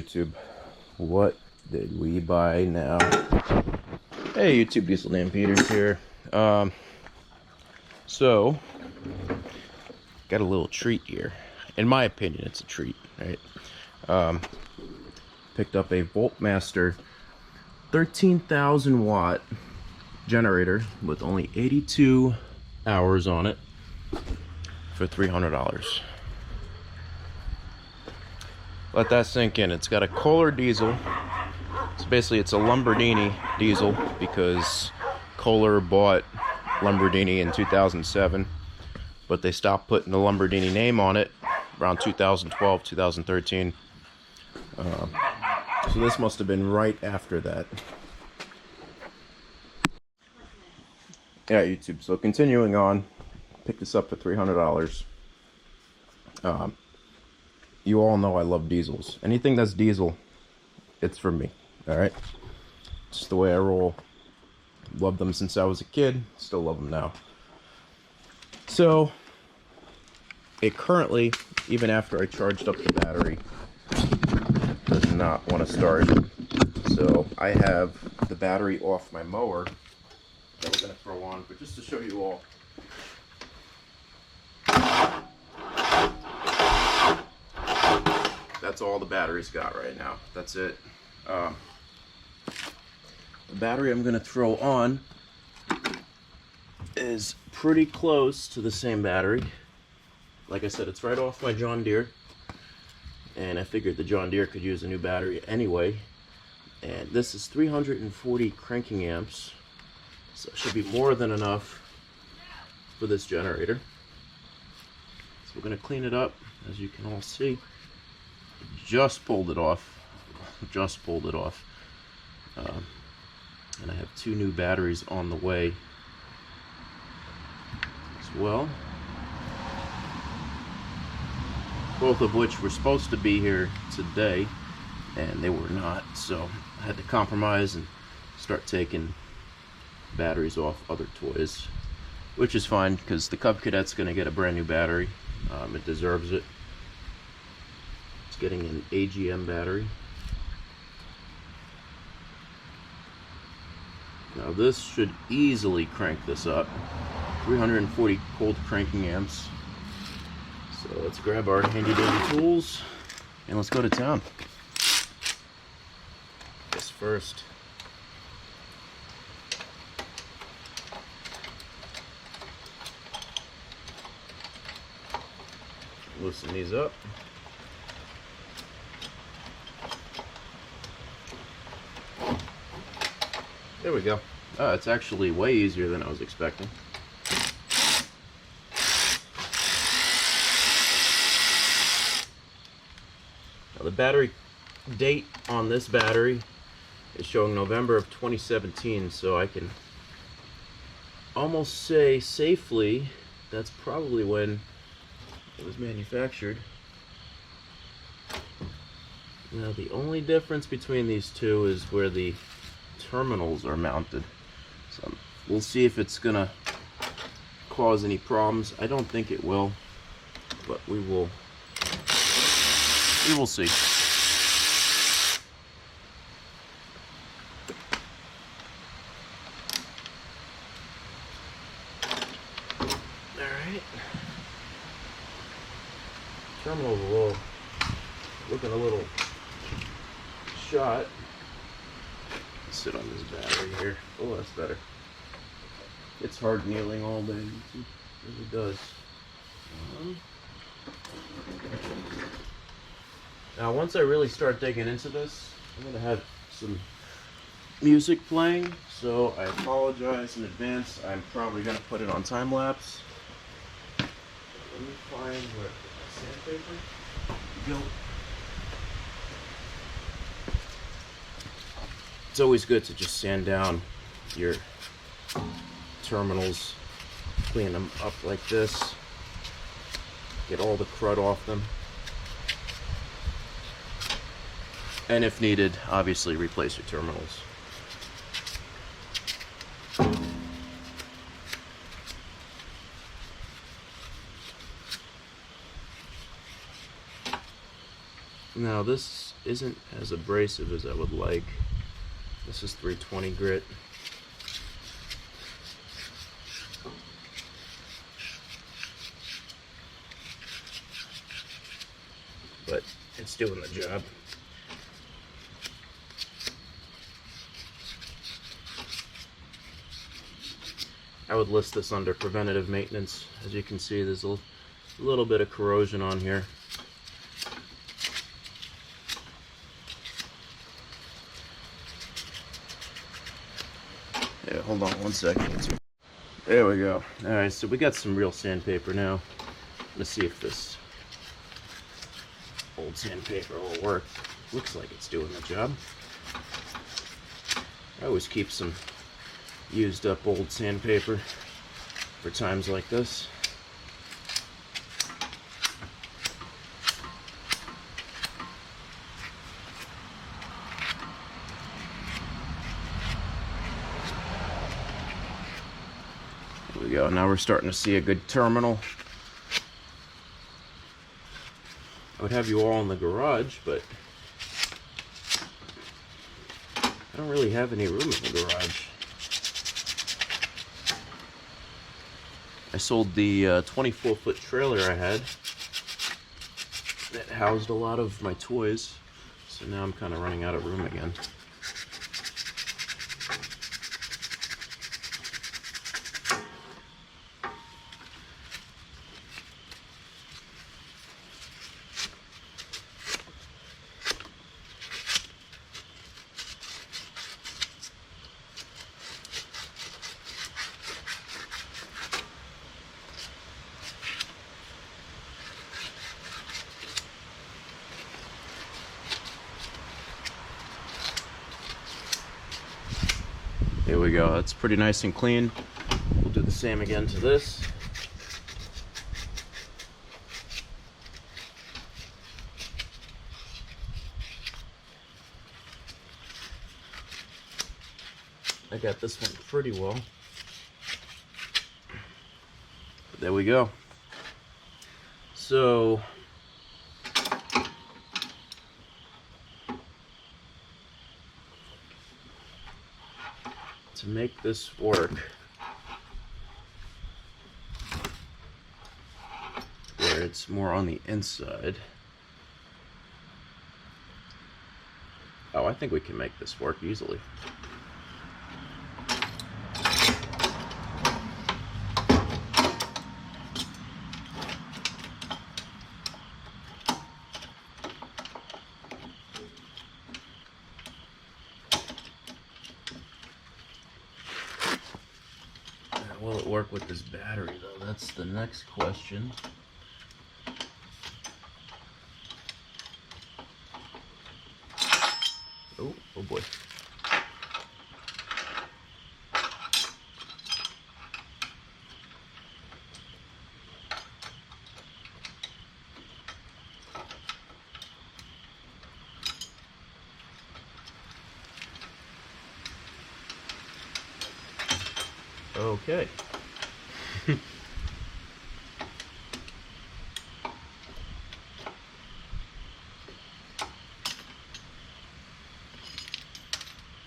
YouTube. What did we buy now? Hey YouTube, Diesel Dan Peters here. So got a little treat here. In my opinion, it's a treat, right? Picked up a Voltmaster 13,000 watt generator with only 82 hours on it for $300. Let that sink in. It's got a Kohler diesel. So basically it's a Lamborghini diesel because Kohler bought Lamborghini in 2007, but they stopped putting the Lamborghini name on it around 2012, 2013. So this must have been right after that. Yeah, YouTube. So continuing on, picked this up for $300. You all know I love diesels. Anything that's diesel, it's for me. Alright? Just the way I roll. Loved them since I was a kid. Still love them now. So, it currently, even after I charged up the battery, does not want to start. So, I have the battery off my mower that we're going to throw on, but just to show you all. That's all the battery's got right now. That's it. The battery I'm going to throw on is pretty close to the same battery. Like I said, it's right off my John Deere. And I figured the John Deere could use a new battery anyway. And this is 340 cranking amps. So it should be more than enough for this generator. So we're going to clean it up, as you can all see. Just pulled it off. Just pulled it off. And I have two new batteries on the way as well. Both of which were supposed to be here today, and they were not. So I had to compromise and start taking batteries off other toys, which is fine because the Cub Cadet's going to get a brand new battery. It deserves it. It's getting an AGM battery. Now this should easily crank this up. 340 cold cranking amps. So let's grab our handy dandy tools and let's go to town. This first. Loosen these up. There we go. It's actually way easier than I was expecting. Now the battery date on this battery is showing November of 2017, so I can almost say safely that's probably when it was manufactured. Now the only difference between these two is where the terminals are mounted. So we'll see if it's gonna cause any problems. I don't think it will, but we will see. Alright. Terminal's looking a little shot. Sit on this battery here. Oh, that's better. It's hard kneeling all day. It really does. Now, once I really start digging into this, I'm going to have some music playing, so I apologize in advance. I'm probably going to put it on time lapse. Let me find where sandpaper. Go. It's always good to just sand down your terminals, clean them up like this, get all the crud off them, and if needed, obviously replace your terminals. Now this isn't as abrasive as I would like. This is 320 grit. But it's doing the job. I would list this under preventative maintenance. As you can see, there's a little bit of corrosion on here. Yeah, hold on one second. There we go. Alright, so we got some real sandpaper now. Let's see if this old sandpaper will work. Looks like it's doing the job. I always keep some used up old sandpaper for times like this. There we go. Now we're starting to see a good terminal. I would have you all in the garage, but I don't really have any room in the garage. I sold the 24-foot trailer I had that housed a lot of my toys, so now I'm kind of running out of room again. Here we go, that's pretty nice and clean. We'll do the same again to this. I got this one pretty well. There we go. So to make this work, where it's more on the inside. Oh, I think we can make this work easily. Will it work with this battery though? That's the next question. Oh boy. Okay.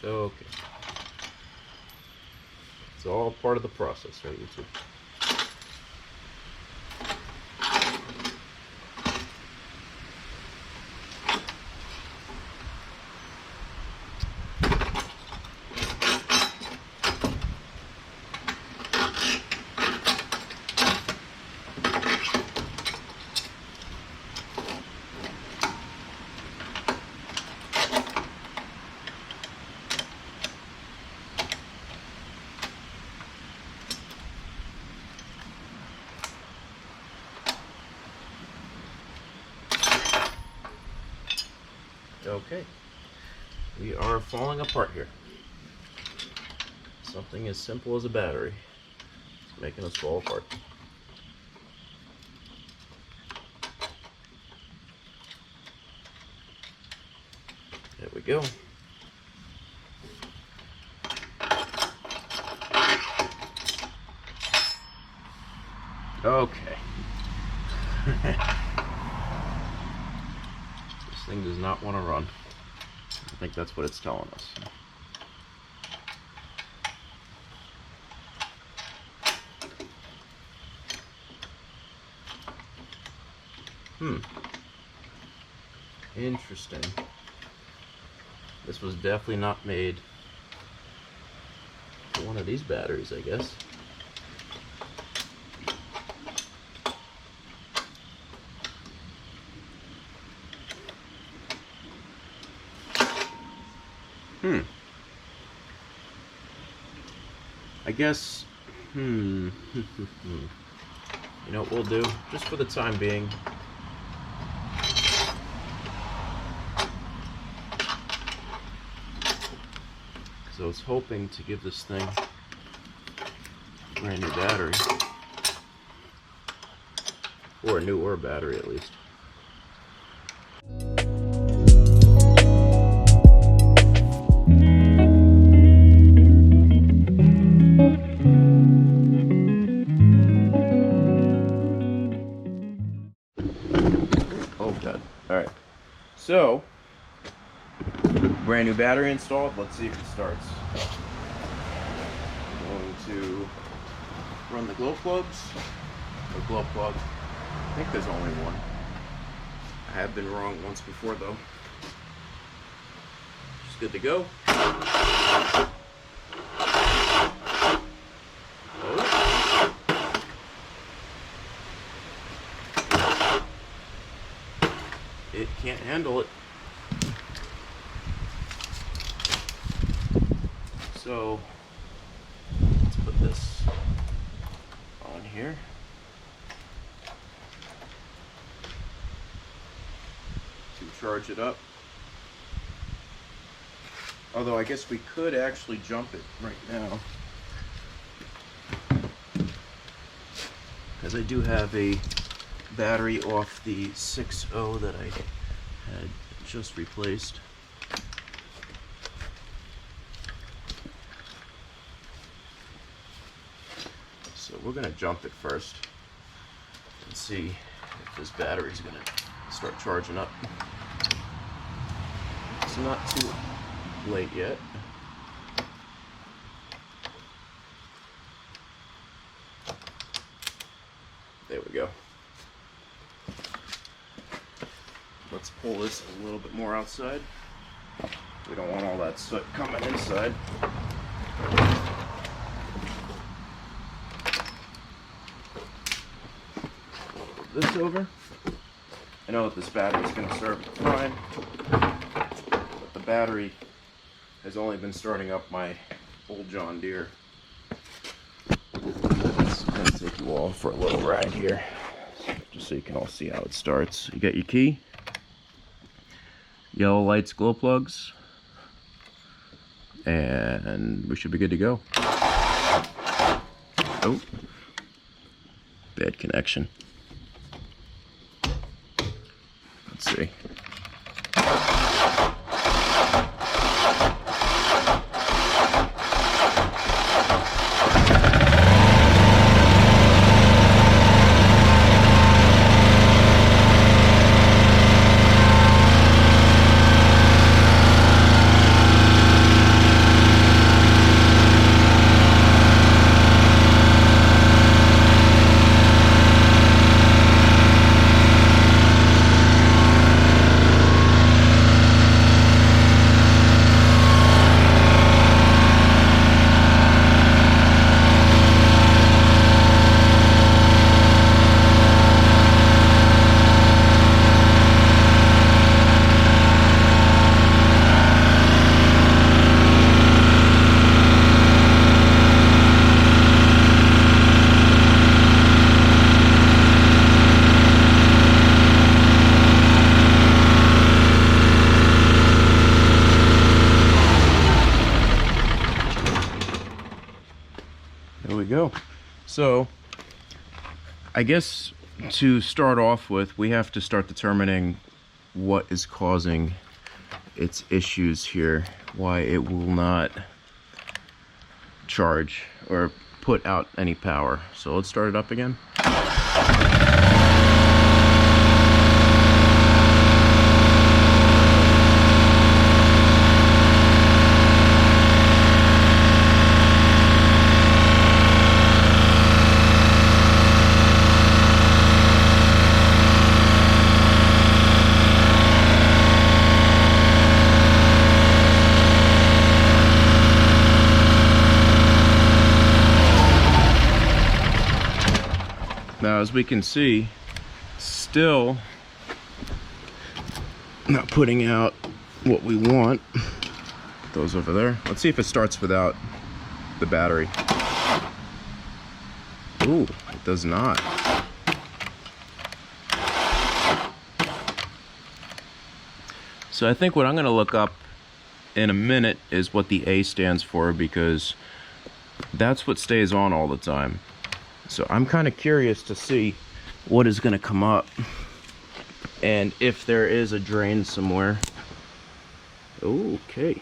Okay. It's all part of the process, right, YouTube? Okay, we are falling apart here. Something as simple as a battery is making us fall apart. There we go. Okay. This thing not want to run. I think that's what it's telling us. Interesting. This was definitely not made for one of these batteries, I guess. I guess, you know what we'll do, just for the time being. Because I was hoping to give this thing a brand new battery. Or a newer battery at least. Alright, so brand new battery installed. Let's see if it starts. I'm going to run the glow plugs. Or glow plug. I think there's only one. I have been wrong once before though. Just good to go. It can't handle it. So let's put this on here. To charge it up. Although I guess we could actually jump it right now. Because I do have a battery off the 6.0 that I had just replaced. So we're going to jump it first and see if this battery is going to start charging up. It's not too late yet. There we go. Let's pull this a little bit more outside. We don't want all that soot coming inside. Move this over. I know that this battery is going to serve fine, but the battery has only been starting up my old John Deere. Let's take you all for a little ride here, just so you can all see how it starts. You got your key. Yellow lights, glow plugs, and we should be good to go. Oh, bad connection. Let's see. There we go. So I guess to start off with, we have to start determining what is causing its issues here, why it will not charge or put out any power. So let's start it up again. as we can see, still not putting out what we want. Those over there. Let's see if it starts without the battery. Ooh, it does not. So I think what I'm going to look up in a minute is what the A stands for, because that's what stays on all the time. So I'm kind of curious to see what is going to come up and if there is a drain somewhere. Okay.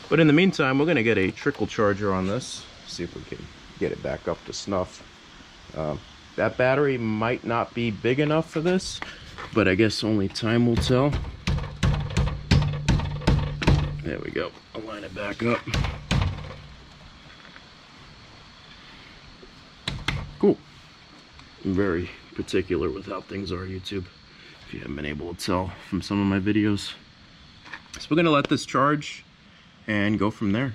But in the meantime, we're going to get a trickle charger on this, see if we can get it back up to snuff. That battery might not be big enough for this, but I guess only time will tell. There we go. I'll line it back up. Cool. I'm very particular with how things are, YouTube, if you haven't been able to tell from some of my videos. So we're going to let this charge and go from there.